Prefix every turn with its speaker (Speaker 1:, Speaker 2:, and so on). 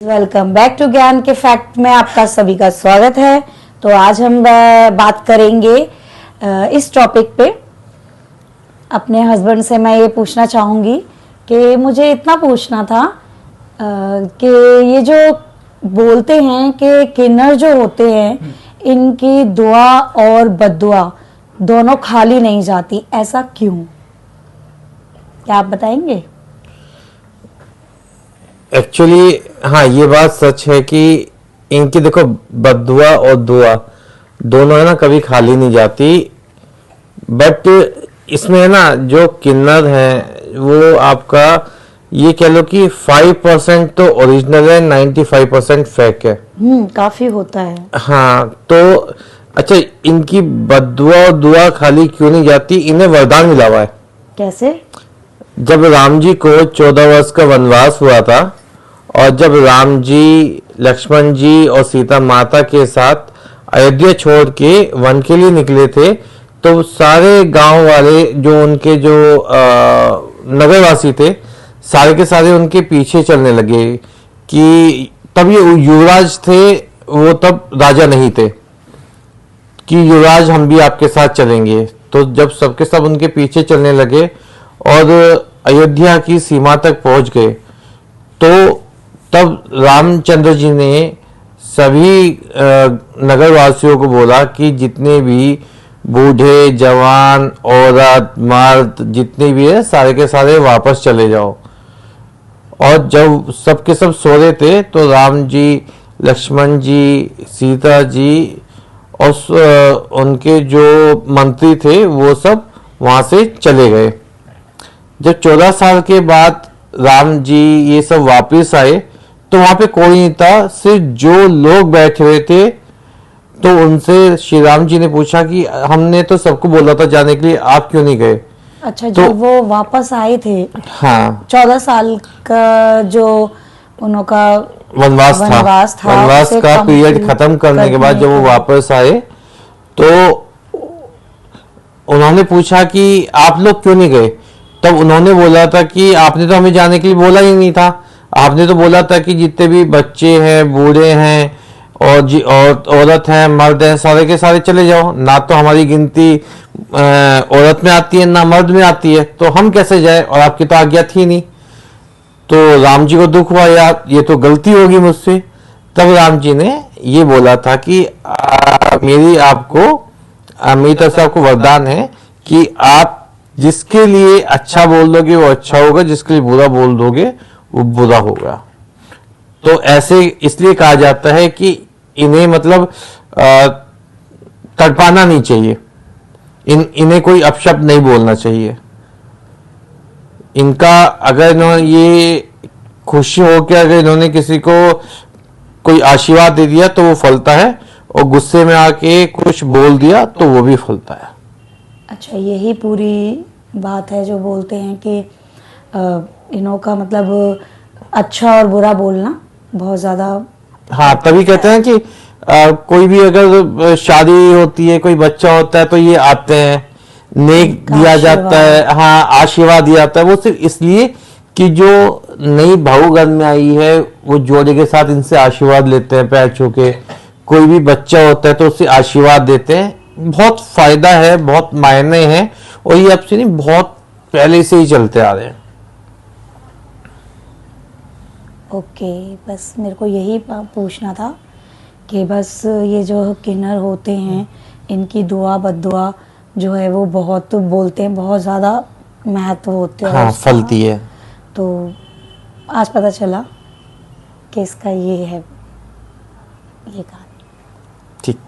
Speaker 1: Welcome back to ज्ञान के fact में आपका सभी का स्वागत है। तो आज हम बात करेंगे इस टॉपिक पे। अपने हस्बैंड से मैं ये पूछना चाहूँगी कि मुझे इतना पूछना था कि ये जो बोलते हैं कि किन्नर जो होते हैं इनकी दुआ और बद्दुआ दोनों खाली नहीं जाती, ऐसा क्यों? क्या आप बताएंगे?
Speaker 2: एक्चुअली हाँ, ये बात सच है कि इनकी देखो बद्दुआ और दुआ दोनों है ना, कभी खाली नहीं जाती। बट इसमें है ना, जो किन्नर है वो आपका ये कह लो कि 5% तो ओरिजिनल है, 95% फेक है।
Speaker 1: काफी होता है।
Speaker 2: हाँ, तो अच्छा, इनकी बद्दुआ और दुआ खाली क्यों नहीं जाती? इन्हें वरदान मिला हुआ है।
Speaker 1: कैसे?
Speaker 2: जब राम जी को 14 वर्ष का वनवास हुआ था और जब राम जी, लक्ष्मण जी और सीता माता के साथ अयोध्या छोड़ के वन के लिए निकले थे, तो सारे गांव वाले जो उनके जो नगरवासी थे, सारे के सारे उनके पीछे चलने लगे कि तब ये युवराज थे, वो तब राजा नहीं थे, कि युवराज हम भी आपके साथ चलेंगे। तो जब सबके सब उनके पीछे चलने लगे और अयोध्या की सीमा तक पहुंच गए, तो तब रामचंद्र जी ने सभी नगरवासियों को बोला कि जितने भी बूढ़े, जवान, औरत, मर्द जितने भी है, सारे के सारे वापस चले जाओ। और जब सबके सब सो रहे थे तो राम जी, लक्ष्मण जी, सीता जी और उनके जो मंत्री थे वो सब वहां से चले गए। जब 14 साल के बाद राम जी ये सब वापस आए तो वहां पे कोई नहीं था, सिर्फ जो लोग बैठे हुए थे। तो उनसे श्री राम जी ने पूछा कि हमने तो सबको बोला था जाने के लिए, आप क्यों नहीं गए?
Speaker 1: अच्छा, तो जब वो वापस आए थे,
Speaker 2: हाँ,
Speaker 1: 14 साल का जो उनका
Speaker 2: वनवास था, वनवास का पीरियड खत्म करने के बाद जब वो वापस आए तो उन्होंने पूछा कि आप लोग क्यों नहीं गए? तब उन्होंने बोला था कि आपने तो हमें जाने के लिए बोला ही नहीं था, आपने तो बोला था कि जितने भी बच्चे हैं, बूढ़े हैं और औरत हैं, मर्द हैं, सारे के सारे चले जाओ। ना तो हमारी गिनती औरत में आती है, ना मर्द में आती है, तो हम कैसे जाए? और आपकी तो आज्ञा थी नहीं। तो राम जी को दुख हुआ, यार ये तो गलती होगी मुझसे। तब राम जी ने ये बोला था कि मेरी तरफ से आपको वरदान है कि आप जिसके लिए अच्छा बोल दोगे वो अच्छा होगा, जिसके लिए बुरा बोल दोगे वो बुरा होगा। तो ऐसे इसलिए कहा जाता है कि इन्हें मतलब तड़पाना नहीं चाहिए, इन्हें कोई अपशब्द नहीं बोलना चाहिए। इनका अगर इन्होंने ये खुशी हो के अगर इन्होंने किसी को कोई आशीर्वाद दे दिया तो वो फलता है, और गुस्से में आके कुछ बोल दिया तो वो भी फलता है।
Speaker 1: अच्छा, यही पूरी बात है जो बोलते हैं कि इन्हों का मतलब अच्छा और बुरा बोलना बहुत ज्यादा।
Speaker 2: हाँ, तभी कहते हैं कि कोई भी अगर शादी होती है, कोई बच्चा होता है, तो ये आते हैं, नेक दिया जाता है, हाँ आशीर्वाद दिया जाता है। वो सिर्फ इसलिए कि जो नई बहू घर में आई है वो जोड़े के साथ इनसे आशीर्वाद लेते हैं पैर छू के। कोई भी बच्चा होता है तो उससे आशीर्वाद देते हैं। बहुत फायदा है, बहुत मायने हैं, और ये अब से नहीं, बहुत पहले से ही चलते आ रहे हैं।
Speaker 1: ओके, बस मेरे को यही पूछना था कि बस ये जो किन्नर होते हैं इनकी दुआ बद्दुआ जो है वो बहुत बोलते हैं, बहुत ज़्यादा महत्व होते हैं।
Speaker 2: हाँ, फलती है।
Speaker 1: तो आज पता चला कि इसका ये है, ये कहानी।
Speaker 2: ठीक।